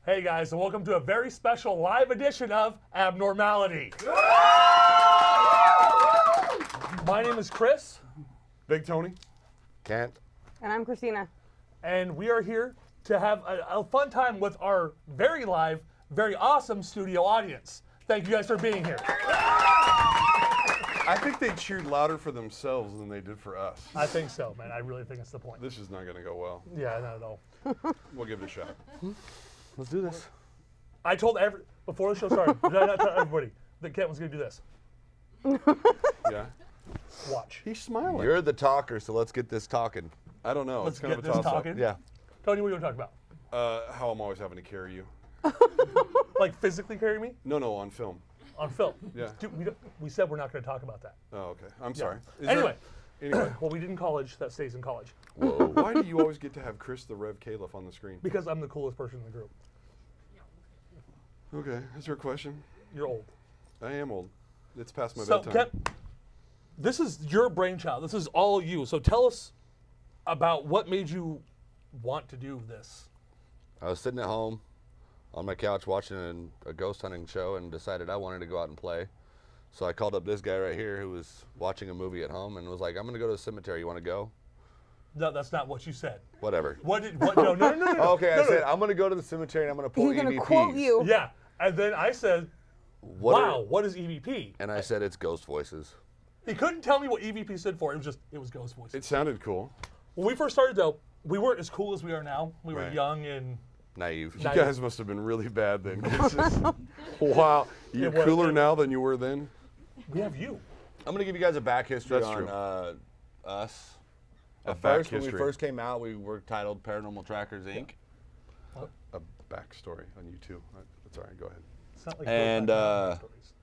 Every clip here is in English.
Hey guys, and welcome to a very special live edition of Abnormality. My name is Chris. Big Tony. Kent. And I'm Christina. And we are here to have a fun time with our very live, very awesome studio audience. Thank you guys for being here. I think they cheered louder for themselves than they did for us. I think so, man. I really think it's the point. This is not going to go well. Yeah, not at all. We'll give it a shot. Let's do this. I told before the show started, did I not tell everybody that Kent was going to do this? Yeah. Watch. He's smiling. You're the talker, so let's get this talking. I don't know. Let's it's kind get of a this toss-up. talking. Yeah. Tony, what are you going to talk about? How I'm always having to carry you. Like physically carry me? No, on film. On film? Yeah. Dude, we said we're not going to talk about that. Oh, okay. I'm sorry. Anyway. Anyway. Well, we did in college. That stays in college. Whoa. Why do you always get to have Chris the Rev Caliph on the screen? Because I'm the coolest person in the group. Okay. Is there a question? You're old. I am old. It's past my So, bedtime. Kent, this is your brainchild. This is all you. So tell us about what made you want to do this. I was sitting at home on my couch watching a ghost hunting show and decided I wanted to go out and play. So I called up this guy right here who was watching a movie at home and was like, I'm going to go to the cemetery. You want to go? No, that's not what you said. Whatever. What? No. Okay, No, I said, I'm going to go to the cemetery and I'm going to pull He's EVPs. going to quote you. Yeah. And then I said, wow, what is EVP? And I said, it's ghost voices. He couldn't tell me what EVP stood for. It was ghost voice. It sounded cool. When we first started, though, we weren't as cool as we are now. We were Right. young and Naive. You guys must have been really bad then. 'Cause wow. You're It was- cooler now than you were then? we have you. I'm going to give you guys a back history That's on true. us. A At back first, when we history. first came out, we were titled Paranormal Trackers, Inc. A backstory on you too. That's all right. Go ahead. It's not like And, those stories.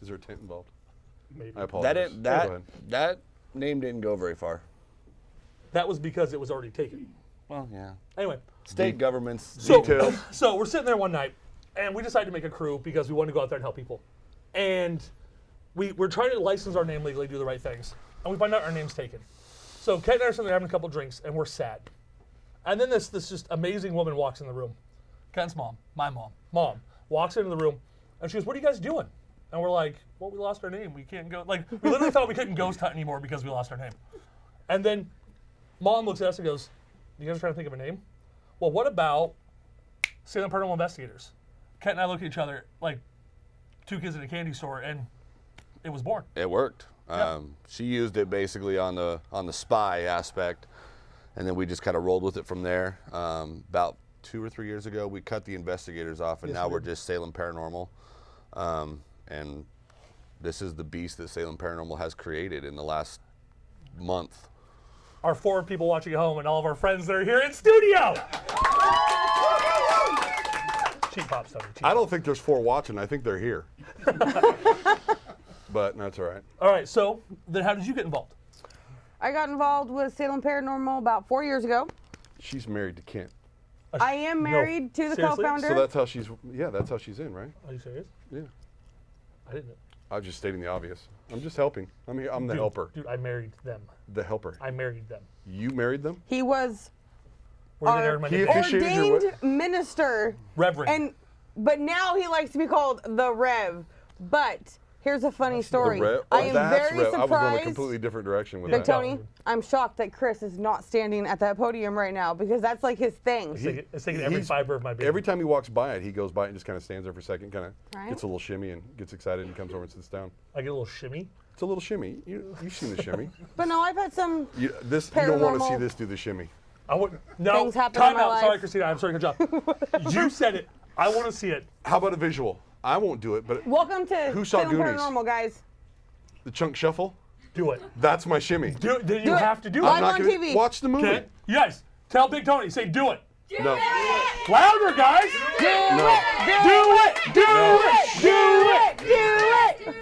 Is there a tent involved? Maybe. I apologize. That Go ahead. that name didn't go very far. That was because it was already taken. Well, yeah. Anyway. State governments. So, Details. so we're sitting there one night, and we decided to make a crew because we wanted to go out there and help people. And we're trying to license our name legally, do the right things. And we find out our name's taken. So Kent and I are sitting there having a couple drinks, and we're sad. And then this just amazing woman walks in the room. Kent's mom, my mom, walks into the room, and she goes, what are you guys doing? And we're like, well, we lost our name. We can't go. Like, we literally thought we couldn't ghost hunt anymore because we lost our name. And then Mom looks at us and goes, you guys are trying to think of a name? Well, what about Salem Paranormal Investigators? Kent and I look at each other like two kids in a candy store, and it was born. It worked. Yeah. She used it basically on the spy aspect, and then we just kind of rolled with it from there. About 2 or 3 years ago, we cut the investigators off, and Yes, now we we're did. just Salem Paranormal. And this is the beast that Salem Paranormal has created in the last month. Our 4 people watching at home and all of our friends that are here in studio. Cheap pops, Tony. Cheap I don't think there's 4 watching. I think they're here. But that's all right. All right, so then how did you get involved? I got involved with Salem Paranormal about 4 years ago. She's married to Kent. I am married to the seriously? co-founder. So that's how she's, that's how she's in, right? Are you serious? Yeah. I didn't know. I'm just stating the obvious. I'm just helping. I'm here. I'm the Dude, helper. Dude, I married them. The helper. I married them. You married them? He was Where did they Our- learn my He name? officiated your ordained minister. Reverend. But now he likes to be called the Rev. But here's a funny story. Rev? I am That's very Rev. I was going a surprised. completely different direction with Big that. Tony, I'm shocked that Chris is not standing at that podium right now because that's like his thing. It's taking every he's- fiber of my being. Every time he walks by it, he goes by it and just kind of stands there for a second, kind of Right. gets a little shimmy and gets excited and comes over and sits down. I get a little shimmy. It's a little shimmy. You've seen the shimmy. But no, I've had some. You don't want to see Paranormal. this do the shimmy. I would no. Things happen Time in my out. Sorry, life. Christina. I'm sorry. Good job. You said it. I want to see it. How about a visual? I won't do it, but Welcome to Who saw Salem Goonies? Paranormal, guys. the chunk shuffle, Do it. that's my shimmy. Do it. You Do it. have to do Live it. on TV. Watch the movie. Okay. You guys, tell Big Tony. Say do it. No. Louder, guys. No. Do it.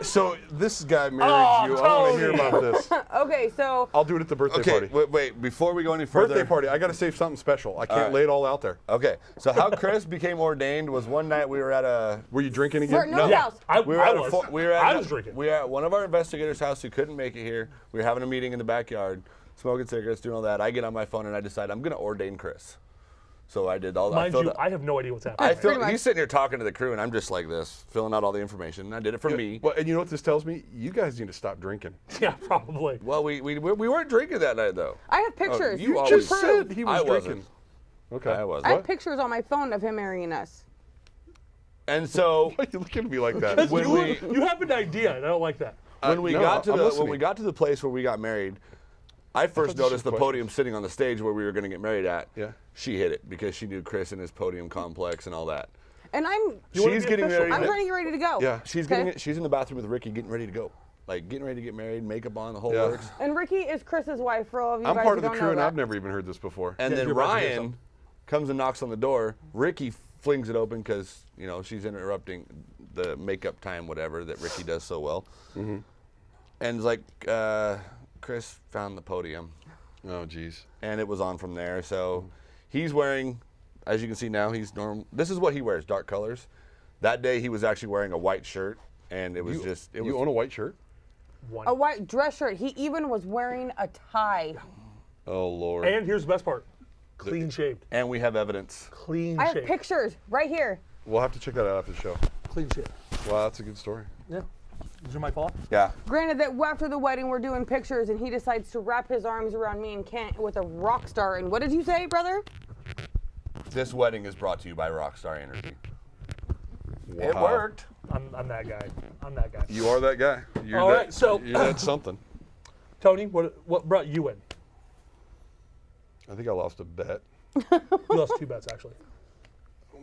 So this guy married Oh, you. I want to hear Tony. about this. Okay, so I'll do it at the birthday Okay, party. wait. Before we go any further. Birthday party. I got to save something special. I can't right. lay it all out there. Okay, so how Chris became ordained was one night we were at a. Were you drinking for again? no Yeah. house. We were I at was. I was drinking. We were at one of our investigators' house who couldn't make it here. We were having a meeting in the backyard, smoking cigarettes, doing all that. I get on my phone and I decide I'm going to ordain Chris. So I did all that. Mind you, I have no idea what's happening. right Pretty much. He's sitting here talking to the crew, and I'm just like this, filling out all the information. And I did it for me. Well, and you know what this tells me? You guys need to stop drinking. now. Yeah, probably. Well, we weren't drinking that night, though. I have pictures. you to always Just prove. said he was I drinking. wasn't. Okay. I wasn't. I have pictures on my phone of him marrying us. And so Why are you looking at me like that? when we You have an idea, and I don't like that. when we no, got to I'm the listening. when we got to the place where we got married, I first this was noticed the questions. podium sitting on the stage where we were going to get married at. Yeah. She hit it because she knew Chris and his podium complex and all that. And I'm wanna She's be getting official? ready. I'm trying to get ready to go. Yeah. She's Okay? getting. She's in the bathroom with Ricky, getting ready to go, like getting ready to get married, makeup on, the whole Yeah. works. And Ricky is Chris's wife for all of you I'm guys part who of the don't crew, know and that. I've never even heard this before. And Yeah, then you're about to hear Ryan something. comes and knocks on the door. Ricky flings it open because she's interrupting the makeup time, whatever that Ricky does so well. Mm-hmm. And it's like, Chris found the podium, Oh, geez. and it was on from there. So he's wearing, as you can see now, he's normal. This is what he wears, dark colors. That day he was actually wearing a white shirt, and it was You own a white shirt? One. A white dress shirt. He even was wearing a tie. Oh, Lord. And here's the best part: clean shaved. and we have evidence. Clean I have shaved. pictures right here. We'll have to check that out after the show. Clean shaved. Wow, that's a good story. Yeah. Is your mic off? Yeah. Granted that after the wedding we're doing pictures and he decides to wrap his arms around me and Kent with a rock star. And what did you say, brother? This wedding is brought to you by Rockstar Energy. It Wow. worked. I'm that guy. I'm that guy. You are that guy. You're All that, right, so- you're that something. Tony, what brought you in? I think I lost a bet. You lost 2 bets actually.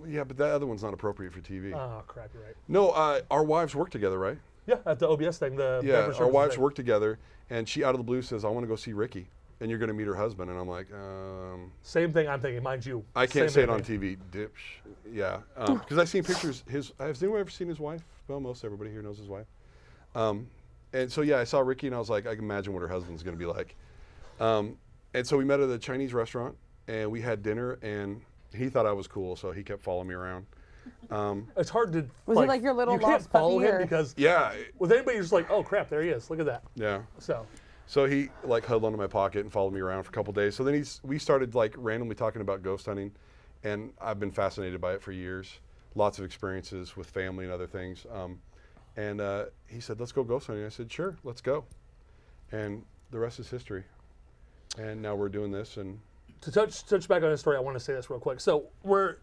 Yeah, but that other one's not appropriate for TV. Oh crap, you're right. No, our wives work together, right? Yeah, at the OBS thing, the Yeah, Beverage our Services wives thing. work together, and she out of the blue says, "I want to go see Ricky, and you're going to meet her husband." And I'm like, Same thing I'm thinking, mind you. I can't Same say it on thing. TV, dipsh. Yeah, because I've seen pictures. Has anyone ever seen his wife? Well, most everybody here knows his wife. And so yeah, I saw Ricky, and I was like, I can imagine what her husband's going to be like. And so we met at a Chinese restaurant, and we had dinner, and he thought I was cool, so he kept following me around. It's hard to. Was he like your little You can't lost follow puppy, him or- because Yeah, with anybody, you're just like, oh crap, there he is. Look at that. yeah. So he like huddled onto my pocket and followed me around for a couple days. So then we started like randomly talking about ghost hunting, and I've been fascinated by it for years. Lots of experiences with family and other things. And he said, "Let's go ghost hunting." I said, "Sure, let's go." And the rest is history. And now we're doing this, and to touch back on his story, I want to say this real quick. So we're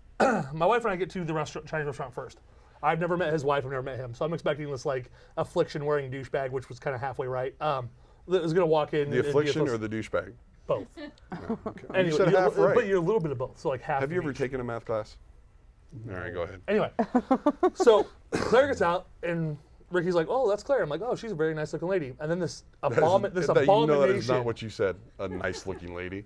my wife and I get to the Chinese restaurant first. I've never met his wife. I've never met him. So I'm expecting this like affliction wearing douchebag, which was kind of halfway right. That was gonna walk in. the and be affliction a- or the douchebag. both. Okay. Anyway, you said half right. But you're a little bit of both. So like half. Have you of ever each. taken a math class? All right, go ahead. Anyway, so Claire gets out and Ricky's like, "Oh, that's Claire." I'm like, "Oh, she's a very nice looking lady." And then this That abomination. you know that is not what you said. A nice looking lady.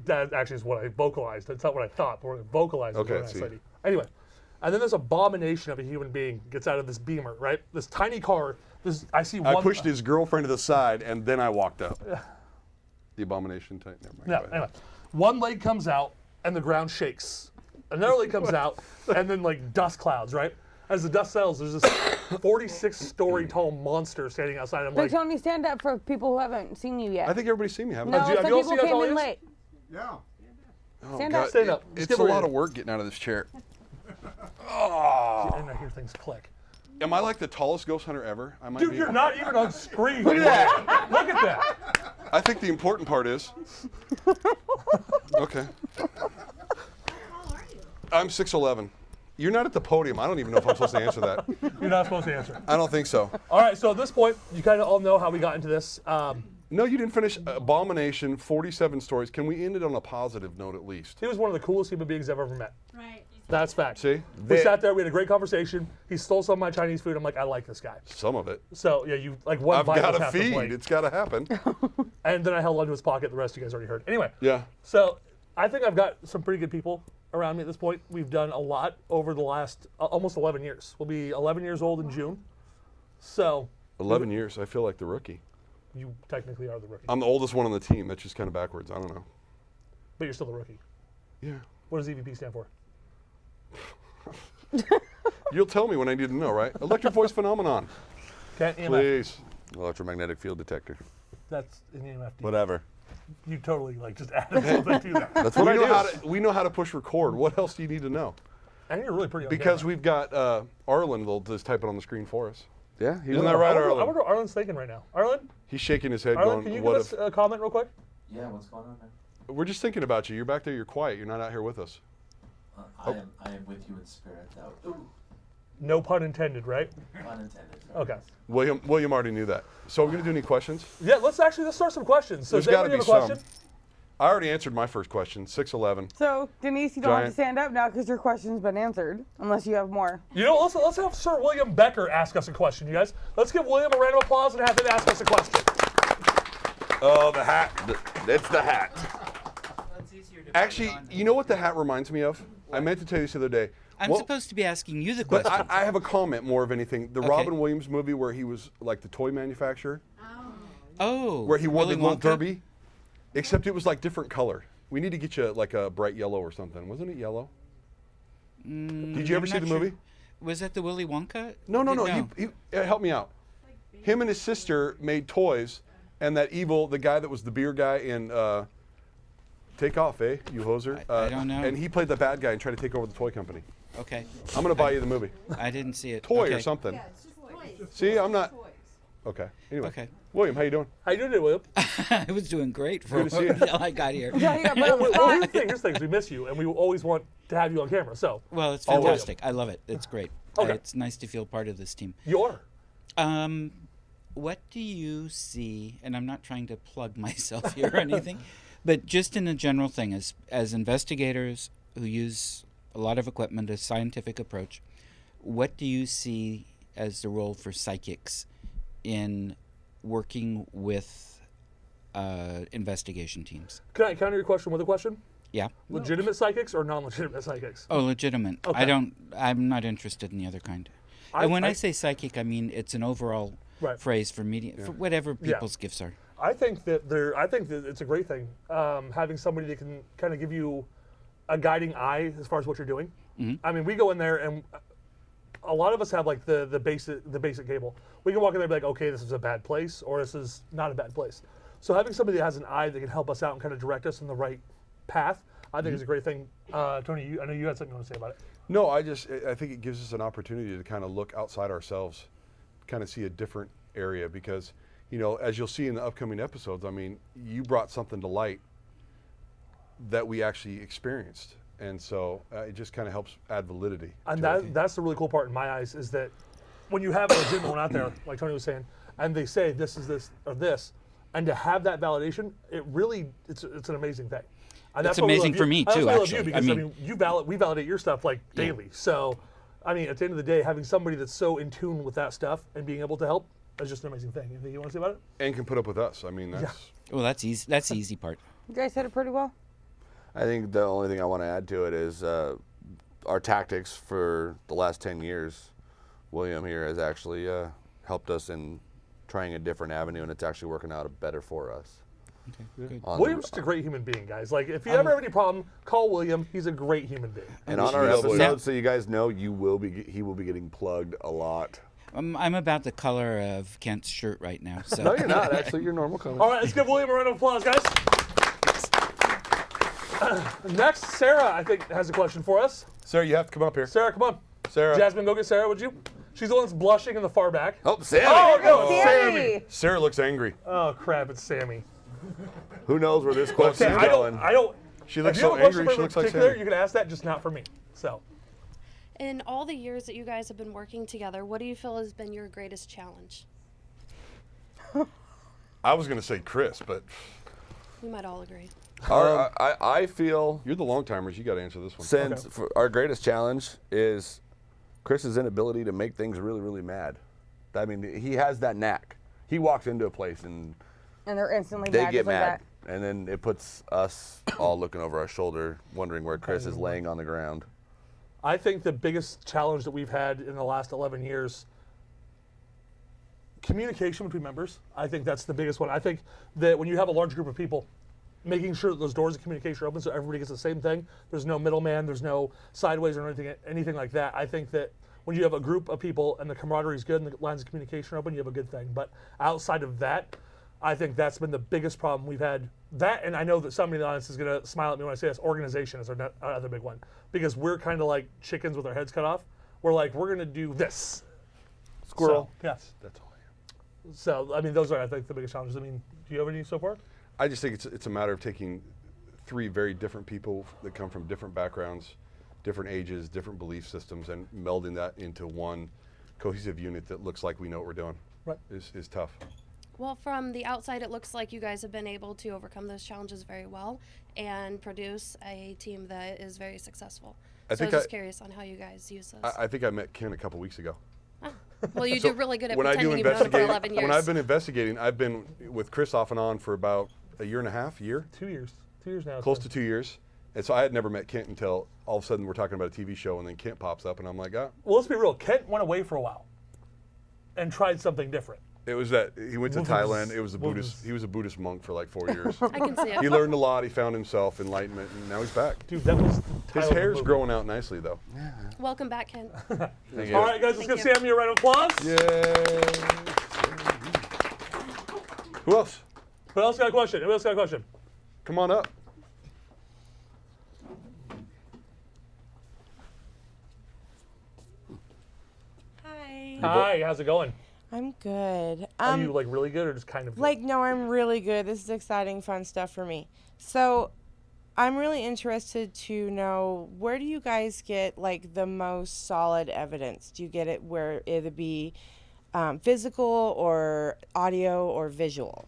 That actually is what I vocalized. That's not what I thought, but what I vocalized was Okay, what I see. said. Anyway, and then this abomination of a human being gets out of this Beamer, right? This tiny car. I see one. I pushed his girlfriend to the side, and then I walked up. The abomination type. Never mind. No, go ahead. anyway, one leg comes out and the ground shakes. Another leg comes out and then like dust clouds, right? As the dust settles, there's this 46-story tall monster standing outside. I'm Big like, Tony, stand up for people who haven't seen you yet. I think everybody's seen me, haven't no, they? have some you all people seen how came tall he in is? late. Yeah. Oh, Stand God, up. Stand up. Just It's give a her lot a- of work getting out of this chair. and I hear things click. Am I like the tallest ghost hunter ever? I might Dude, be. you're not even on screen. Look at that. Look at that. I think the important part is. Okay. I'm 6'11". You're not at the podium. I don't even know if I'm supposed to answer that. You're not supposed to answer. I don't think so. All right, so at this point, you kind of all know how we got into this. No, you didn't finish Abomination, 47 stories. Can we end it on a positive note at least? He was one of the coolest human beings I've ever met. Right. That's fact. See? We sat there, we had a great conversation. He stole some of my Chinese food. I'm like, I like this guy. Some of it. So, yeah, you like one I've bite got was to half the feed. plate. It's got to happen. And then I held onto his pocket. The rest you guys already heard. Anyway, Yeah. so I think I've got some pretty good people around me at this point. We've done a lot over the last almost 11 years. We'll be 11 years old in June. So 11 years. I feel like the rookie. you technically are the rookie, I'm the oldest one on the team. That's just kind of backwards. I don't know. but you're still the rookie. Yeah. What does EVP stand for? You'll tell me when I need to know, right? Electric voice phenomenon. Can't EMF. Please. Electromagnetic field detector. That's an EMF. Whatever. you totally like just added something to that. That's what I do. We know how to push record. What else do you need to know? And you're really pretty on Because camera. we've got Arlen will just type it on the screen for us. Yeah, Isn't that right, I wonder Arlen? what Arlen's thinking right now. Arlen, He's shaking his head can you going, give what us if... a comment real quick? Yeah, what's going on, man? We're just thinking about you. You're back there, you're quiet. You're not out here with us. I am with you in spirit, though. Ooh, No pun intended, right? unintended. Okay. William already knew that. So we're going to do any questions? Yeah, let's start some questions. So There's does anybody gotta have a be question? I already answered my first question, 6'11". So, Denise, you don't have Giant. to stand up now because your question's been answered, unless you have more. You know, let's have Sir William Becker ask us a question, you guys. Let's give William a round of applause and have him ask us a question. Oh, the hat. It's the hat. Actually, you know what the hat reminds me of? I meant to tell you this the other day. I'm Well, supposed to be asking you the But question. I have a comment more of anything. The Okay. Robin Williams movie where he was like the toy manufacturer, Oh, where he wore Willy the little Wonka? derby, except it was like different color. We need to get you like a bright yellow or something. Wasn't it yellow? Did you ever I'm see not the sure. movie? Was that the Willy Wonka? No. Help me out. Him and his sister made toys, and the guy that was the beer guy in Take Off, eh? You hoser. I don't know. And he played the bad guy and tried to take over the toy company. Okay, I'm gonna buy you the movie. I didn't see it. Toy okay. or something. Yeah, it's just toys. See, I'm not. Okay. Anyway. Okay. William, how you doing? How you doing today, William? I was doing great for Good to see you. until I got here. Yeah, you got put on the Well, spot. here's the thing, we miss you, and we always want to have you on camera. So, Well, it's Always. fantastic. I love it. It's great. Okay. It's nice to feel part of this team. you are. What do you see? And I'm not trying to plug myself here or anything, but just in a general thing, as investigators who use a lot of equipment, a scientific approach, what do you see as the role for psychics in working with investigation teams? Can I counter your question with a question? Yeah. Legitimate psychics or non-legitimate psychics? Oh, legitimate. Okay. I'm not interested in the other kind. And when I say psychic, I mean it's an overall Right. phrase for media, for whatever people's gifts are. I think that it's a great thing having somebody that can kind of give you a guiding eye as far as what you're doing. I mean, we go in there and a lot of us have like the basic cable. We can walk in there and be like, okay, this is a bad place, or this is not a bad place. So having somebody that has an eye that can help us out and kind of direct us in the right path, I think is a great thing. Tony, I know you had something you want to say about it. No, I think it gives us an opportunity to kind of look outside ourselves, kind of see a different area because, you know, as you'll see in the upcoming episodes, I mean, you brought something to light that we actually experienced. And so it just kind of helps add validity. And to it. that's the really cool part in my eyes is that when you have a legitimate one out there, like Tony was saying, and they say this is this or this, and to have that validation, it's an amazing thing. And It's that's why we amazing love for you. me, That's too, why I love you actually. because I mean- we validate your stuff like daily. So, I mean, at the end of the day, having somebody that's so in tune with that stuff and being able to help is just an amazing thing. Anything you want to say about it? And can put up with us. I mean, that's Well, that's easy. That's the easy part. You guys said it pretty well. I think the only thing I want to add to it is our tactics for the last 10 years. William here has actually helped us in trying a different avenue, and it's actually working out better for us. Okay, good. On the- William's just a great human being, guys. Like, if you ever have any problem, call William. He's a great human being. and on our Yeah, but- episodes, so you guys know, he will be getting plugged a lot. I'm about the color of Kent's shirt right now. So No, you're not. Actually, you're normal color. All right, let's give William a round of applause, guys. Next, Sarah, I think, has a question for us. Sarah, you have to come up here. Sarah, come on. Sarah. Jasmine, go get Sarah, would you? She's the one that's blushing in the far back. Oh, Sammy. Oh, no, it's Sammy. Sammy. Sarah looks angry. Oh, crap, it's Sammy. Who knows where this question's I going? don't. She If looks you so have a question angry. She for looks like particular, Sammy. you can ask that, just not for me. So, In all the years that you guys have been working together, what do you feel has been your greatest challenge? I was going to say Chris, but We might all agree. I feel you're the long timers. You got to answer this one. since for our greatest challenge is Chris's inability to make things really, really mad. I mean, he has that knack. He walks into a place and And they're instantly they mad get just like mad, that. and then it puts us all looking over our shoulder, wondering where Chris is laying on the ground. I think the biggest challenge that we've had in the last 11 years, communication between members. I think that's the biggest one. I think that when you have a large group of people, making sure that those doors of communication are open so everybody gets the same thing. There's no middleman. There's no sideways or anything like that. I think that when you have a group of people and the camaraderie is good and the lines of communication are open, you have a good thing. But outside of that, I think that's been the biggest problem we've had. That, and I know that somebody in the audience is going to smile at me when I say this, organization is our other big one. Because we're kind of like chickens with our heads cut off. We're like, we're going to do this. Squirrel. So, yes. That's all I am. So, I mean, those are, I think, the biggest challenges. I mean, do you have any so far? I just think it's a matter of taking 3 very different people that come from different backgrounds, different ages, different belief systems, and melding that into one cohesive unit that looks like we know what we're doing. Right. Is tough. Well, from the outside, it looks like you guys have been able to overcome those challenges very well and produce a team that is very successful. I So I think was just curious on how you guys use this. I think I met Ken a couple weeks ago. Well, you do really good at when I do pretending you've known him for 11 years. when I've been investigating, I've been with Chris off and on for about a year and a half, 2 years. 2 years now. it's close been. to 2 years. And so I had never met Kent until all of a sudden we're talking about a TV show, and then Kent pops up, and I'm like, Well, let's be real. Kent went away for a while and tried something different. it was that he went to What Thailand. was- It was a what Buddhist. was- He was a Buddhist monk for like 4 years. I can see it. He learned a lot. He found himself, enlightenment, and now he's back. Dude, that was the His title of the hair's movie. growing out nicely, though. Welcome back, Ken. Thank you. All right, guys, let's give Thank you. Sammy a round of applause. Yay. Who else? Who else got a question? Who else got a question? Come on up. Hi. Hi, how's it going? I'm good. Are you like really good or just kind of good? Like, no, I'm really good. This is exciting, fun stuff for me. So, I'm really interested to know, where do you guys get like the most solid evidence? Do you get it where it'd be physical or audio or visual?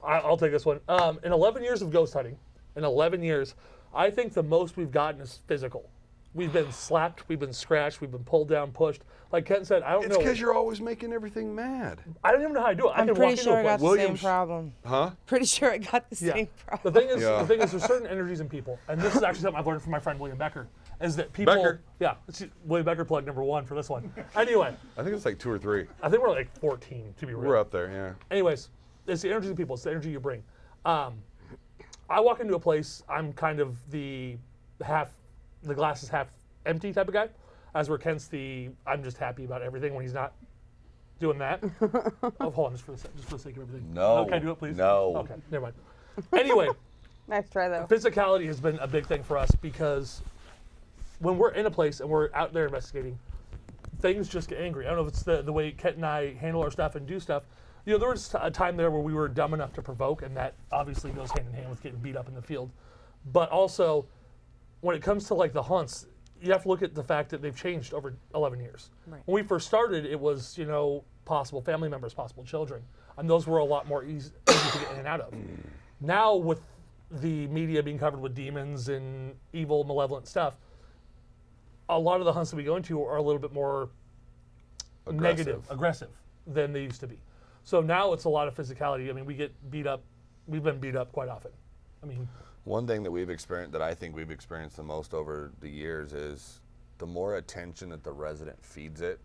I'll take this one. In 11 years of ghost hunting, in 11 years, I think the most we've gotten is physical. We've been slapped, we've been scratched, we've been pulled down, pushed. Like Ken said, I don't It's know. because you're always making everything mad. I don't even know how to do it. I I'm can pretty walk sure I into a got place. the same Williams- problem. Huh? Pretty sure I got the Yeah. same The problem. thing is, Yeah. the thing is, there's certain energies in people, and this is actually something I've learned from my friend William Becker. Is that people? Becker. Yeah, it's William Becker plug number 1 for this one. Anyway, I think it's like 2 or 3. I think we're like 14 to be real. We're up there, yeah. Anyways, it's the energy of people. It's the energy you bring. I walk into a place. I'm kind of the glass is half empty type of guy, as where Kent's I'm just happy about everything when he's not doing that. Oh, hold on, just for the sake of everything. No. Can I do it, please? No. Okay, never mind. Anyway, Nice try though. physicality has been a big thing for us because when we're in a place and we're out there investigating, things just get angry. I don't know if it's the way Kent and I handle our stuff and do stuff. You know, there was a time there where we were dumb enough to provoke, and that obviously goes hand in hand with getting beat up in the field. But also, when it comes to like the hunts, you have to look at the fact that they've changed over 11 years. Right. When we first started, it was, possible family members, possible children, and those were a lot more easy to get in and out of. Now, with the media being covered with demons and evil, malevolent stuff, a lot of the hunts that we go into are a little bit more negative, aggressive than they used to be. So now it's a lot of physicality. I mean, we get beat up. We've been beat up quite often. I mean, One thing that I think we've experienced the most over the years is the more attention that the resident feeds it,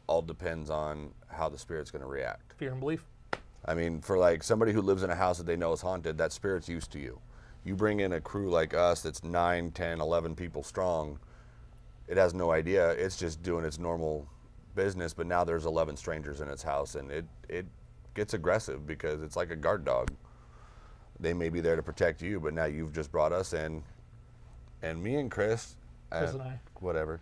all depends on how the spirit's going to react. fear and belief. I mean, for like somebody who lives in a house that they know is haunted, that spirit's used to you. You bring in a crew like us that's 9, 10, 11 people strong, it has no idea. It's just doing its normal business, but now there's 11 strangers in its house, and it gets aggressive because it's like a guard dog. They may be there to protect you, but now you've just brought us in. And me and Chris and I. whatever,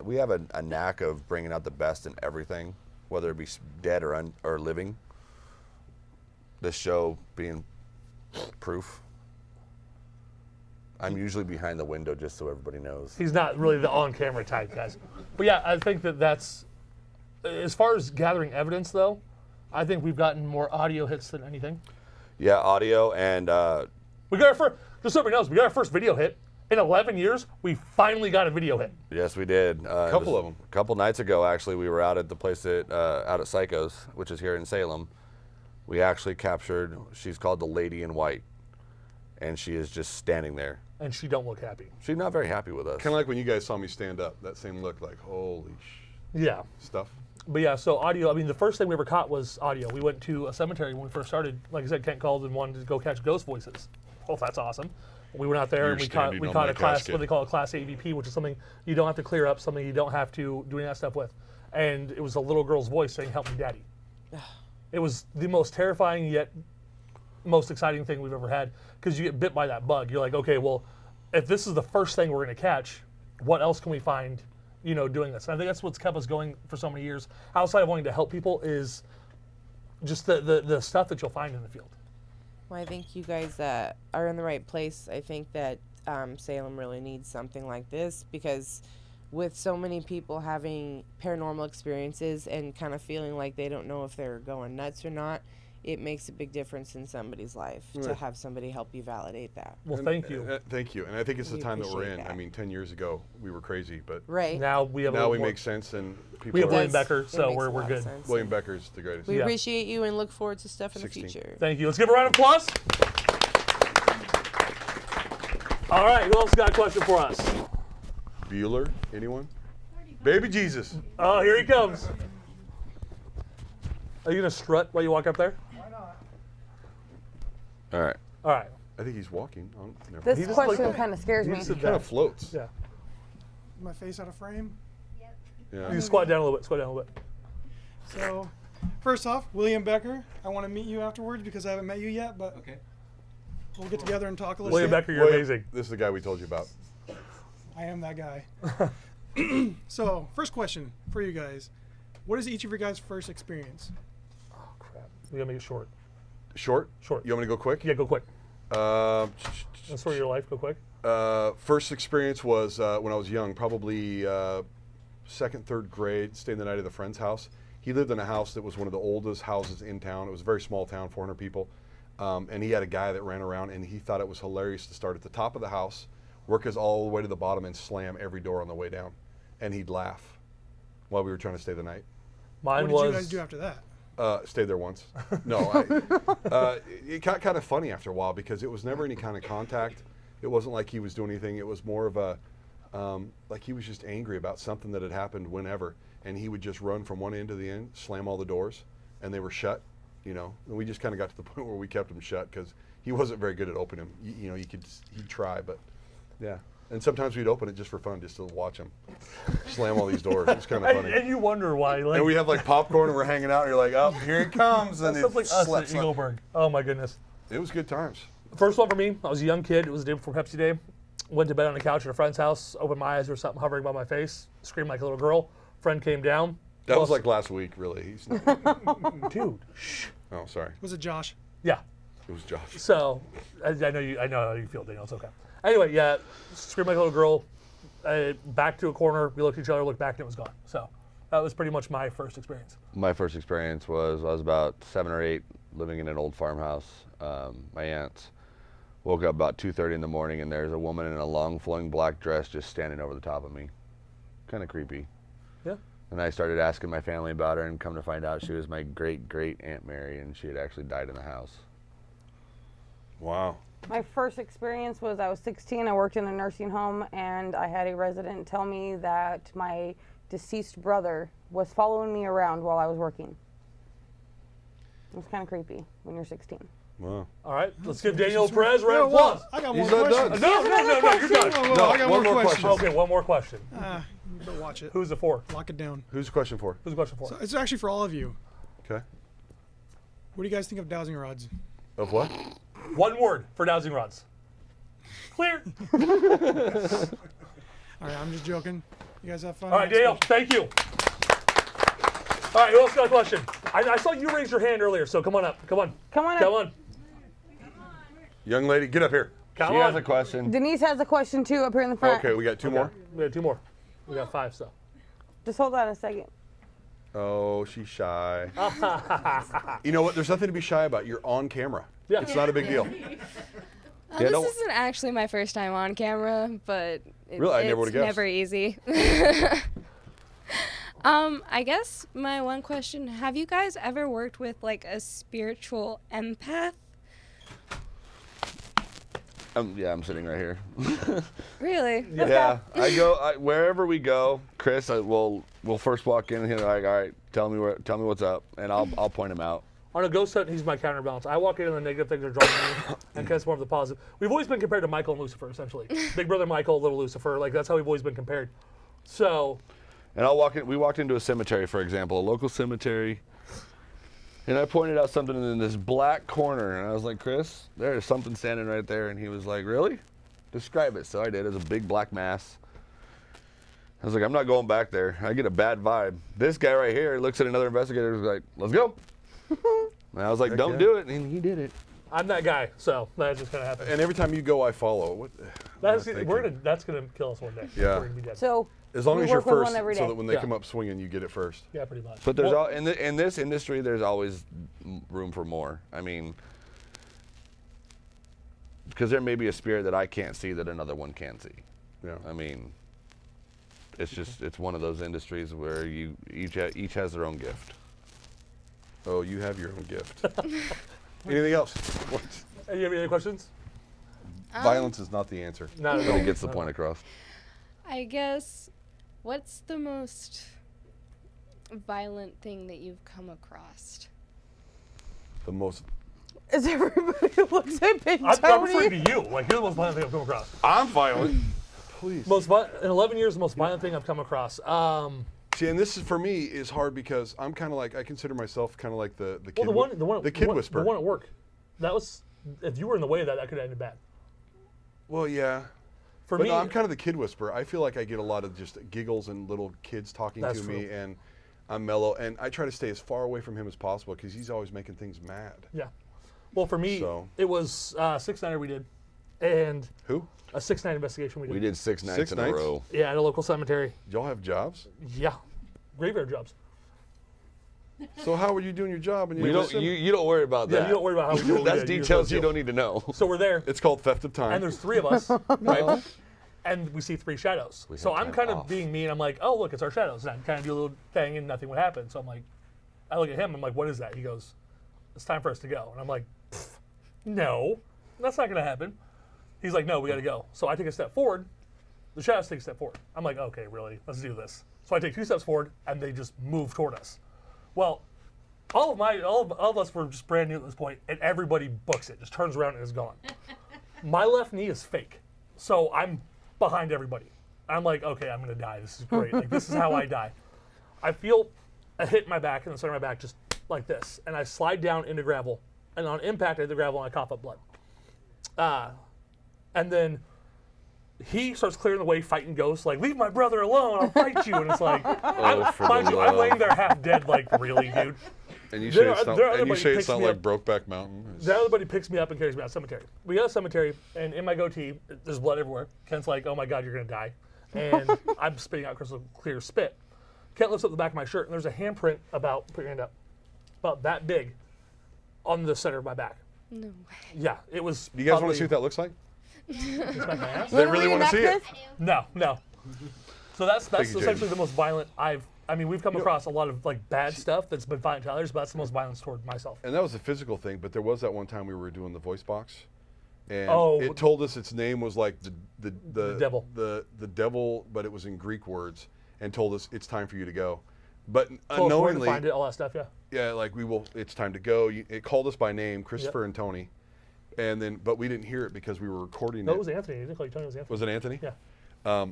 we have a knack of bringing out the best in everything, whether it be dead or living. This show being proof. I'm usually behind the window just so everybody knows. He's not really the on-camera type, guys. But yeah, I think that's, as far as gathering evidence, though, I think we've gotten more audio hits than anything. Yeah, audio and We got our first, just so everybody knows, we got our first video hit. In 11 years, we finally got a video hit. yes, we did. A Couple of 'em. A couple nights ago, actually, we were out at the place out at Psychos, which is here in Salem. We actually captured. She's called the Lady in White, and she is just standing there. And she don't look happy. She's not very happy with us. Kind of like when you guys saw me stand up, that same look, like, holy Yeah. stuff. But yeah, so audio, I mean, the first thing we ever caught was audio. We went to a cemetery when we first started. Like I said, Kent called and wanted to go catch ghost voices. Oh, that's awesome. We went out there and we caught a class, what they call a class AVP, which is something you don't have to clear up, something you don't have to do any of that stuff with. And it was a little girl's voice saying, "Help me, Daddy." It was the most terrifying yet most exciting thing we've ever had because you get bit by that bug. You're like, okay, well, if this is the first thing we're going to catch, what else can we find, doing this? And I think that's what's kept us going for so many years. Outside of wanting to help people is just the stuff that you'll find in the field. Well, I think you guys are in the right place. I think that Salem really needs something like this because with so many people having paranormal experiences and kind of feeling like they don't know if they're going nuts or not, it makes a big difference in somebody's life to have somebody help you validate that. Well, thank you. Thank you. And I think it's the We time that we're in. appreciate that. I mean, 10 years ago, we were crazy, but Right. Now we have a now little we more- make sense and people We have are. William Does- Becker, it so makes we're a lot of good. sense. William Becker's the greatest. We Yeah. appreciate you and look forward to stuff in 16. the future. Thank you. Let's give a round of applause. All right, who else got a question for us? Bueller, anyone? Baby Jesus. Oh, here he comes. Are you going to strut while you walk up there? All right. All right. I think he's walking. Oh, never This mind. just like question that. kind of scares He me. just He sit kind down. of floats. Yeah. My face out of frame. Yeah. You squat down a little bit. Squat down a little bit. So, first off, William Becker. I want to meet you afterwards because I haven't met you yet, but we'll get together and talk a little William bit. Becker, you're amazing. This is the guy we told you about. I am that guy. So, first question for you guys. What is each of your guys' first experience? Oh, crap. We got to make it short. Short? Short. You want me to go quick? Yeah, go quick. Uh, That's for your life. Go quick. First experience was when I was young, probably second, third grade, staying the night at a friend's house. He lived in a house that was one of the oldest houses in town. It was a very small town, 400 people. And he had a guy that ran around, and he thought it was hilarious to start at the top of the house, work us all the way to the bottom, and slam every door on the way down. And he'd laugh while we were trying to stay the night. Mine What did you was. guys do after that? Stayed there once. No, it got kind of funny after a while because it was never any kind of contact. It wasn't like he was doing anything. It was more of a, like he was just angry about something that had happened whenever. And he would just run from one end to the end, slam all the doors, and they were shut, And we just kind of got to the point where we kept him shut because he wasn't very good at opening them. He'd try, but yeah. And sometimes we'd open it just for fun, just to watch him slam all these doors. It was kind of funny. And you wonder why. Like, And we have like popcorn and we're hanging out and you're like, oh, here it comes. And stuff like us slap, at slap. Eagleburg. Oh my goodness. It was good times. First one for me, I was a young kid. It was the day before Pepsi Day. Went to bed on the couch at a friend's house, opened my eyes, there was something hovering by my face, screamed like a little girl. Friend came down. That was like last week, really. He's Dude, shh. oh, sorry. Was it Josh? Yeah. It was Josh. So, I know how you feel, Daniel. It's okay. Anyway, yeah, screamed like a little girl. Back to a corner. We looked at each other, looked back, and it was gone. So, that was pretty much my first experience. My first experience was I was about 7 or 8, living in an old farmhouse. My aunts woke up about 2:30 in the morning, and there's a woman in a long flowing black dress just standing over the top of me. Kind of creepy. Yeah. And I started asking my family about her, and come to find out she was my great Aunt Mary, and she had actually died in the house. Wow. My first experience was I was 16. I worked in a nursing home, and I had a resident tell me that my deceased brother was following me around while I was working. It was kind of creepy when you're 16. Wow. All right, let's give Daniel Perez a round of Whoa, whoa, applause. I got He's more not questions. done. No, you're done. Whoa, No, I got one more more questions. question. Okay, one more question. You better watch it. Who's it for? Lock it down. Who's the question for? Who's the question for? So it's actually for all of you. Okay. What do you guys think of dowsing rods? Of what? One word for dowsing rods. Clear. All right, I'm just joking. You guys have fun. All right, Next Daniel, question. thank you. All right, who else got a question? I saw you raise your hand earlier, so come on up. Come on. Come on Come up. on. Young lady, get up here. Come She on. has a question. Denise has a question too up here in the front. Okay, we got two more. We got 2 more. We got 5 still. Just hold on a second. Oh, she's shy. You know what? There's nothing to be shy about. You're on camera. Yeah. It's not a big deal. Yeah, This don't- isn't actually my first time on camera, but Really? I never would've it's guessed. never easy. I guess my one question, have you guys ever worked with like a spiritual empath? Yeah, I'm sitting right here. Really? Yeah, wherever we go. Chris, we'll first walk in and he's like, all right, tell me what's up, and I'll point him out. On a ghost hunt, he's my counterbalance. I walk in and the negative things are drawing me, and Ken's more of the positive. We've always been compared to Michael and Lucifer, essentially. Big brother Michael, little Lucifer. Like, that's how we've always been compared. So, And we walked into a cemetery, for example, a local cemetery, And I pointed out something in this black corner, and I was like, Chris, there's something standing right there. And he was like, really? Describe it. So I did. It was a big black mass. I was like, I'm not going back there. I get a bad vibe. This guy right here looks at another investigator and was like, let's go. And I was like, don't do it. And he did it. I'm that guy, so that just kind of happened. And every time you go, I follow. What? That's I'm that's gonna kill us one day. Yeah. We're gonna be dead. So As long we as you're work with one first, every so day. that when they Yeah. come up swinging, you get it first. Yeah, pretty much. But there's Well, all in this industry, there's always room for more. I mean, because there may be a spirit that I can't see that another one can see. Yeah. I mean, it's one of those industries where you each has their own gift. Oh, you have your own gift. Anything else? What? You have any other questions? Violence is not the answer. Not at But all. it gets the point across. I guess, what's the most violent thing that you've come across? The most. As everybody looks at Big I'm Tony. referring to you. Like, you're the most violent thing I've come across. I'm violent. Please. In 11 years, the most violent thing I've come across. See, and this is for me is hard because I'm kind of like I consider myself kind of like the kid. Well, the kid whisperer. The one at work. That was, if you were in the way of that, that could have ended bad. Well, yeah. For But me, no, I'm kind of the kid whisperer. I feel like I get a lot of just giggles and little kids talking That's to me, true. and I'm mellow, and I try to stay as far away from him as possible because he's always making things mad. yeah. Well, for me, So- it was 6-nighter we did, and Who? a 6-night investigation we did. We did 6 nights 6 in nights? a row. Yeah, at a local cemetery. Y'all have jobs? Yeah, graveyard jobs. So how are you doing your job? And You you're don't listening? you don't worry about Yeah, that. you don't worry about how we do what we That's did. You just details go you deal. don't need to know. So we're there, It's called theft of time. and there's 3 of us, right? And we see 3 shadows. We So have I'm time kind of off. being me, and I'm like, oh, look, it's our shadows. And I kind of do a little thing, and nothing would happen. So I'm like, I look at him, I'm like, what is that? He goes, it's time for us to go. And I'm like, no, that's not going to happen. He's like, no, we got to go. So I take a step forward. The shadows take a step forward. I'm like, okay, really? Let's do this. So I take 2 steps forward, and they just move toward us. Well, all of us were just brand new at this point, and everybody books it, just turns around and is gone. My left knee is fake, so I'm behind everybody. I'm like, okay, I'm gonna die. This is great. Like, this is how I die. I feel a hit in my back, in the center of my back, just like this, and I slide down into gravel, and on impact, I hit the gravel and I cough up blood. And then he starts clearing the way, fighting ghosts, like, leave my brother alone, I'll fight you. And it's like, for mind the you, I'm love. laying there half dead, like, really, dude. and you There say are- it's there are not, and you everybody say picks it's not me like up. Brokeback Mountain. It's- Then everybody picks me up and carries me out to the cemetery. We got a cemetery, and in my goatee, there's blood everywhere. Kent's like, oh my God, you're going to die. And I'm spitting out crystal clear spit. Kent lifts up the back of my shirt, and there's a handprint about, put your hand up, about that big on the center of my back. No way. Yeah, it was. Do you guys want probably- to see what that looks like? It's back my ass? They really want to see it. No. So that's Thank you, essentially Jaden. the most violent we've come across a lot of like bad stuff that's been violent to others, but that's the most violence toward myself. And that was a physical thing, but there was that one time we were doing the voice box, and Oh. it told us its name was like the devil. the devil, but it was in Greek words, and told us it's time for you to go. But Told us where to unknowingly, find it, all that stuff, yeah. yeah, like it's time to go. It called us by name, Christopher and Tony, and then but we didn't hear it because we were recording No, it. it was Anthony. He didn't call you Tony, it was Anthony. Was it Anthony? Yeah.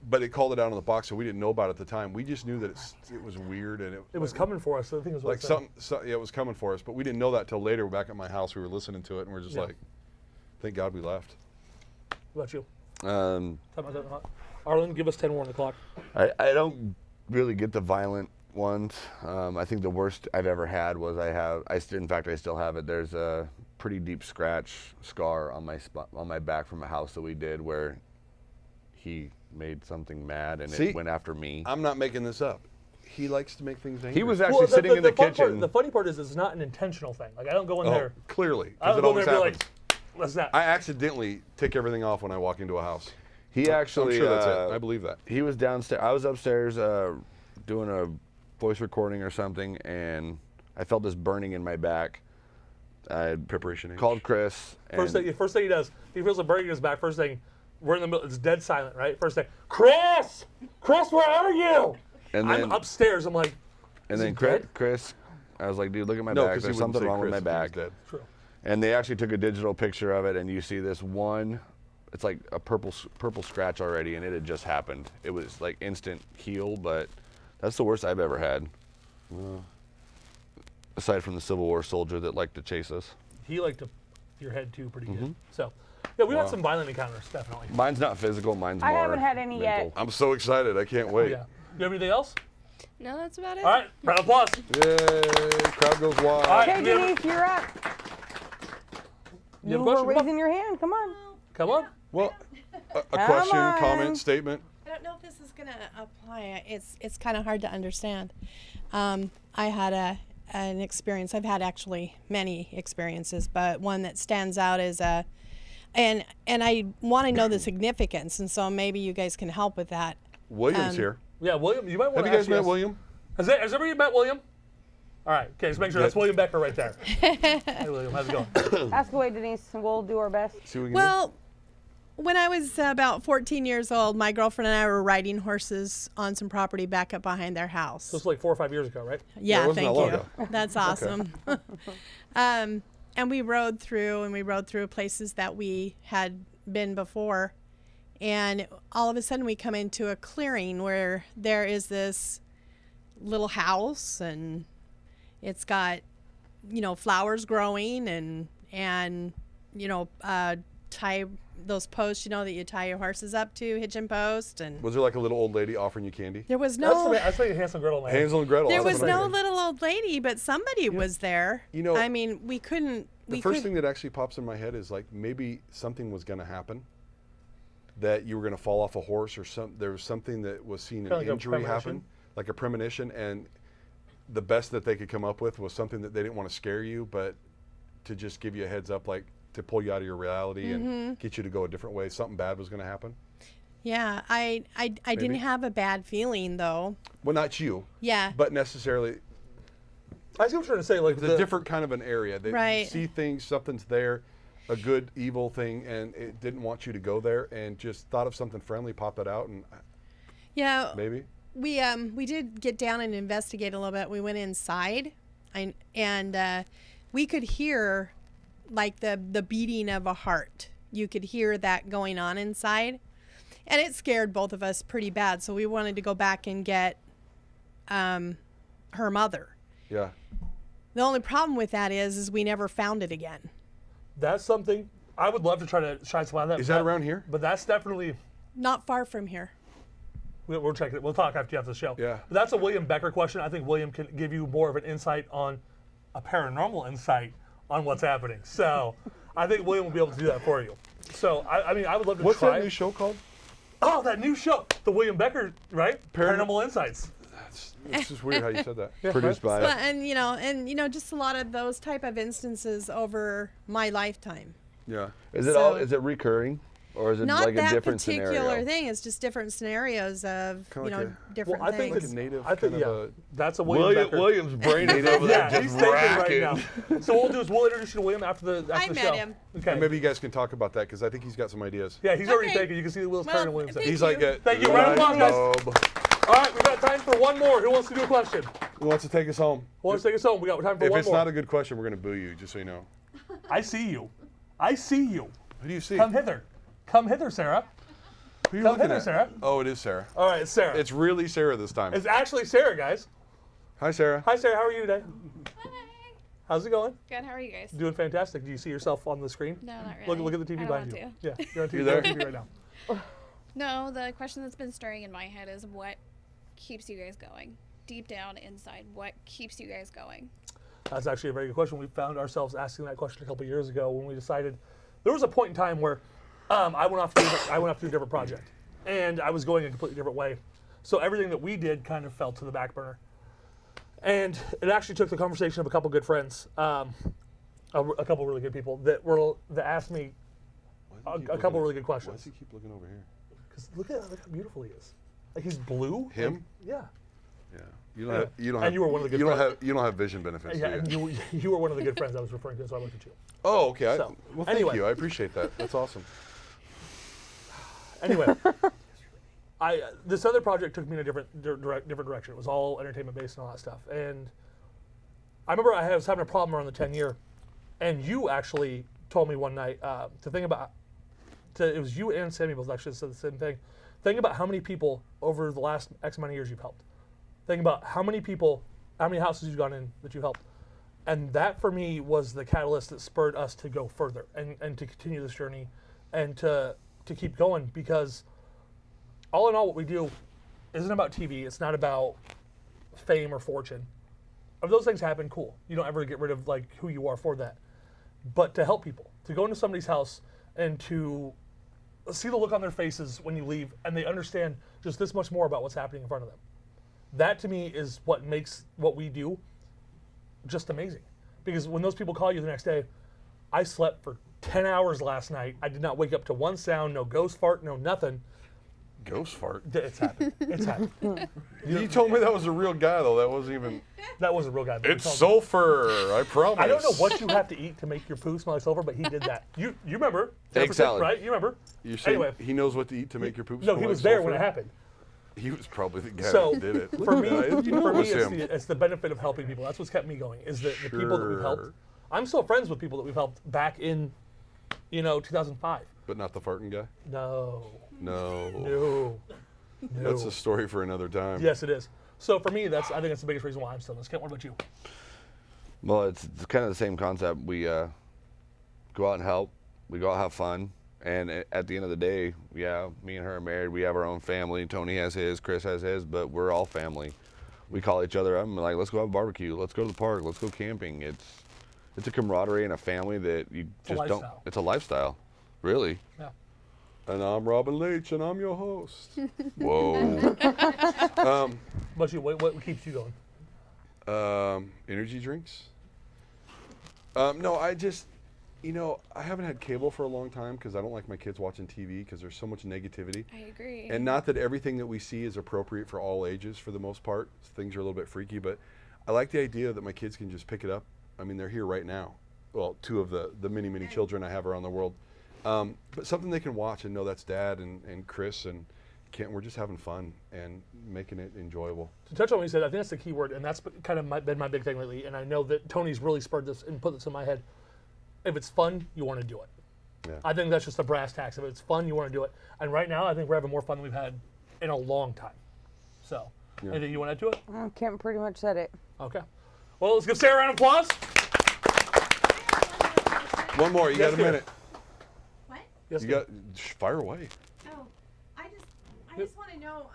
But it called it out on the box, so we didn't know about it at the time. We just knew that it was weird and It was coming for us. So I think it was what like it said. yeah, it was coming for us, but we didn't know that till later. Back at my house, we were listening to it, and we're just Yeah. like, "Thank God we left." What about you? Um, Arlen, give us 10 more on the clock. I don't really get the violent ones. I think the worst I've ever had was in fact I still have it. There's a pretty deep scar on my back from a house that we did where he made something mad and See? it went after me. I'm not making this up. He likes to make things angry. He was actually sitting in the fun kitchen. Part, the funny part is it's not an intentional thing. Like, I don't go in there. Clearly, I because don't it go in always there and be happens. like, what's that? I accidentally take everything off when I walk into a house. He actually, I'm sure that's it. I believe that. He was downstairs. I was upstairs doing a voice recording or something, and I felt this burning in my back. I Preparation H. called Chris. First and- thing he does, he feels a burning in his back. First thing, we're in the middle, it's dead silent, right? First thing, Chris, where are you? And I'm then- upstairs. I'm like, And is then he Chris, dead? Chris, I was like, dude, look at my No, back. because he There's wouldn't something say wrong Chris with my if he was back. dead. True. And they actually took a digital picture of it, and you see this one. It's like a purple scratch already, and it had just happened. It was like instant heal, but that's the worst I've ever had. aside from the Civil War soldier that liked to chase us. He liked to your head too pretty good. So, yeah, we've had Wow. some violent encounters, definitely. Mine's not physical. Mine's I more haven't had any yet. mental. I'm so excited. I can't wait. Yeah. You have anything else? No, that's about it. All right, round of applause. Yay! Crowd goes wild. All right. Okay, you have- Denise, you're up. You have You a were question? Come on. raising your hand. Come on. Come on. Well, a Come question, on. comment, statement. I don't know if this is going to apply. It's kind of hard to understand. I had an experience. I've had actually many experiences, but one that stands out is and I want to know the significance, and so maybe you guys can help with that. William's here. Yeah, William, you might want Have to you guys met William? Has everybody met William? All right, okay, just make sure. That's William Becker right there. Hey, William, how's it going? Ask away, Denise, and we'll do our best. See what we can Well, when I was about 14 years old, my girlfriend and I were riding horses on some property back up behind their house. So it's like 4 or 5 years ago, right? Yeah, it wasn't thank that long you. ago. That's awesome. And we rode through places that we had been before. And all of a sudden we come into a clearing where there is this little house, and it's got, flowers growing and tie those posts, that you tie your horses up to, hitching post. And Was there like a little old lady offering you candy? there was That's no... like Hansel and Gretel. Man. Hansel and Gretel. There that's was what I no think. little old lady, but somebody was there. I mean, we couldn't. The first thing that actually pops in my head is like maybe something was going to happen, that you were going to fall off a horse, or there was something that was seen an Kinda like a injury happen, premonition. like a premonition, and the best that they could come up with was something that they didn't want to scare you, but to just give you a heads up, like to pull you out of your reality and get you to go a different way. Something bad was going to happen. Yeah, I didn't have a bad feeling though. Well, not you. Yeah. But necessarily, I see what you're trying to say. Like it's a different kind of an area. They Right. see things, something's there, a good, evil thing, and it didn't want you to go there, and just thought of something friendly, pop it out, and Yeah. maybe. We did get down and investigate a little bit. We went inside, and we could hear like the beating of a heart. You could hear that going on inside, and it scared both of us pretty bad. So we wanted to go back and get her mother. Yeah. The only problem with that is we never found it again. That's something I would love to try to shine some light on that. Is that around here? But that's definitely. Not far from here. We'll check it. We'll talk after the show. Yeah. But that's a William Becker question. I think William can give you more of an insight on a paranormal insight on what's happening. So I think William will be able to do that for you. So I mean, I would love to What's try. that new show called? Oh, that new show, the William Becker, right? Paranormal Insights. It's just weird how you said that. Produced by. Well, and just a lot of those type of instances over my lifetime. Yeah. Is it So- is it recurring, or is it Not like that a different particular scenario? thing. It's just different scenarios of Kinda like different Well, I think things. Like a native I think kind of a. that's a William Becker. William's brain is over there Yeah, he's just thinking right racking. now. So what we'll do is we'll introduce you to William after the I show. met him. Okay. And maybe you guys can talk about that because I think he's got some ideas. Yeah, he's already Okay. thinking. You can see the wheels Well, turning. William's thank He's you. like a Thank you. Round of applause, guys. bulb. All right, we've got time for one more. Who wants to do a question? Who wants to take us home? Who wants to take us home? We got time for If one it's more. not a good question, we're going to boo you, just so you know. I see you. I see you. Who do you see? Come hither. Come hither, Sarah. Who are you Come looking hither, at? Sarah. Oh, it is Sarah. All right, it's Sarah. It's really Sarah this time. It's actually Sarah, guys. Hi, Sarah. Hi, Sarah. How are you today? Hi. How's it going? Good. How are you guys? Doing fantastic. Do you see yourself on the screen? No, not really. Look at the TV I don't behind want you. to. Yeah, you're on TV, You there? you're on TV right now. No, the question that's been stirring in my head is what keeps you guys going? Deep down inside, what keeps you guys going? That's actually a very good question. We found ourselves asking that question a couple of years ago when we decided there was a point in time where I went off to do a different project, and I was going a completely different way. So everything that we did kind of fell to the back burner, and it actually took the conversation of a couple good friends, a couple really good people that asked me a couple really good Why questions. does he keep looking over here? Because look how beautiful he is. Like he's blue. Him? Like, yeah. Yeah. You don't have. You don't And have. you were one of the good You don't friends. have. You don't have vision benefits. Yeah, do you? and you were one of the good friends I was referring to, so I looked at you. Oh, okay. So, Well, thank anyway. you. I appreciate that. That's awesome. Anyway, this other project took me in a different direction. It was all entertainment based and all that stuff. And I remember I was having a problem around the 10-year, and you actually told me one night to think about. It was you and Sammy both actually said the same thing. Think about how many people over the last X amount of years you've helped. Think about how many people, how many houses you've gone in that you helped. And that for me was the catalyst that spurred us to go further and to continue this journey and to keep going, because all in all, what we do isn't about TV. It's not about fame or fortune. If those things happen, cool. You don't ever get rid of like who you are for that. But to help people, to go into somebody's house and to see the look on their faces when you leave and they understand just this much more about what's happening in front of them. That to me is what makes what we do just amazing. Because when those people call you the next day, I slept for 10 hours last night. I did not wake up to one sound, no ghost fart, no nothing. Ghost fart? It's happened. It's happened. You told me that was a real guy, though. That wasn't even... That was a real guy. It's sulfur, I promise. I don't know what you have to eat to make your poo smell like sulfur, but he did that. You remember? Egg salad. Right? You remember? You're saying Anyway. he knows what to eat to make your poop No, smell he like was there when sulfur? it happened. He was probably the guy So that did it. for me, him. it's the benefit of helping people. That's what's kept me going. Is the people that we've helped. Sure. I'm still friends with people that we've helped back in, 2005. But not the farting guy? No. No. That's a story for another time. Yes, it is. So for me, I think that's the biggest reason why I'm still in this. Kent, what about you? Well, it's kind of the same concept. We go out and help. We go out and have fun. And at the end of the day, yeah, me and her are married. We have our own family. Tony has his, Chris has his, but we're all family. We call each other up and we're like, let's go have a barbecue. Let's go to the park. Let's go camping. It's a camaraderie and a family that you just don't. It's a lifestyle, really. Yeah. And I'm Robin Leach, and I'm your host. Whoa. But you, what keeps you going? Energy drinks? No, I just, I haven't had cable for a long time because I don't like my kids watching TV because there's so much negativity. I agree. And not that everything that we see is appropriate for all ages for the most part. Things are a little bit freaky, but I like the idea that my kids can just pick it up. I mean, they're here right now. Well, two of the many, many children I have around the world. But something they can watch and know that's Dad and Chris and Kent. We're just having fun and making it enjoyable. To touch on what you said, I think that's the key word, and that's kind of been my big thing lately. And I know that Tony's really spurred this and put this in my head. If it's fun, you want to do it. Yeah. I think that's just a brass tacks. If it's fun, you want to do it. And right now, I think we're having more fun than we've had in a long time. So, anything you want to add to it? Kent pretty much said it. Okay. Well, let's give Sarah a round of applause. One more. You got a minute. What? Yes, You got fire away. Oh, I just want to know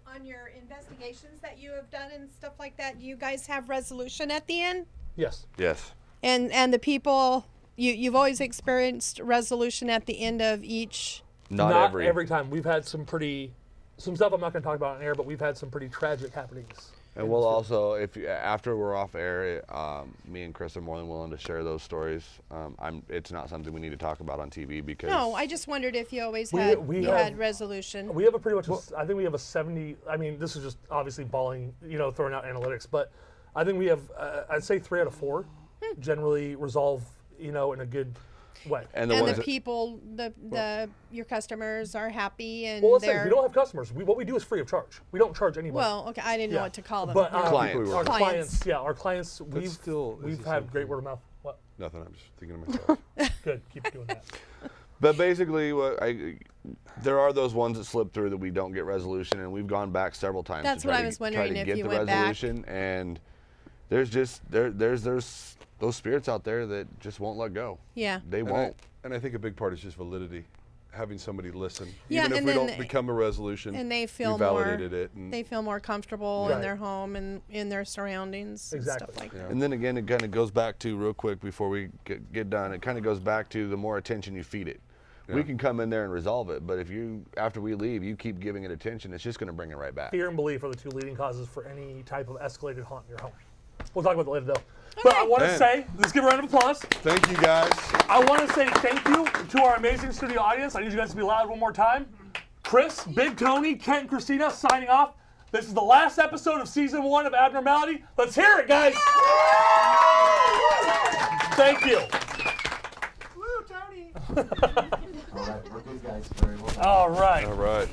on your investigations that you have done and stuff like that, do you guys have resolution at the end? Yes. Yes. And the people you've always experienced resolution at the end of each. Not every time. We've had some stuff I'm not going to talk about on air, but we've had some pretty tragic happenings. And we'll also, after we're off air, me and Chris are more than willing to share those stories. It's not something we need to talk about on TV because. No, I just wondered if you always We had resolution. We have a pretty much. I think we have a 70. I mean, this is just obviously throwing out analytics, but I think we have. I'd say 3 out of 4 generally resolve, in a good way. And the people, your customers are happy and Well, let's say they're. we don't have customers. What we do is free of charge. We don't charge anybody. Well, okay, I didn't know what to call them. But Clients. our Clients. clients, our clients, we've had great word of mouth. What? Nothing. I'm just thinking to myself. Good. Keep doing that. But basically, there are those ones that slip through that we don't get resolution, and we've gone back several times. That's to what try I to- was wondering try to if get you the went back. resolution, and there's just there's those spirits out there that just won't let go. Yeah. They won't. And I think a big part is just validity. Having somebody listen. Yeah, Even if and we then don't become a resolution, and they feel we validated it. And they feel more comfortable in their home and in their surroundings and Exactly. stuff like that. And then again, it kind of goes back to, real quick before we get done, it kind of goes back to the more attention you feed it. We can come in there and resolve it, but if after we leave, you keep giving it attention, it's just going to bring it right back. Fear and belief are the 2 leading causes for any type of escalated haunt in your home. We'll talk about that later, though. But I want to say, let's give a round of applause. Thank you, guys. I want to say thank you to our amazing studio audience. I need you guys to be loud one more time. Chris, Big Tony, Kent, and Christina signing off. This is the last episode of season 1 of Abnormality. Let's hear it, guys. Thank you. All right, we're good guys. Very well done. All right. All right.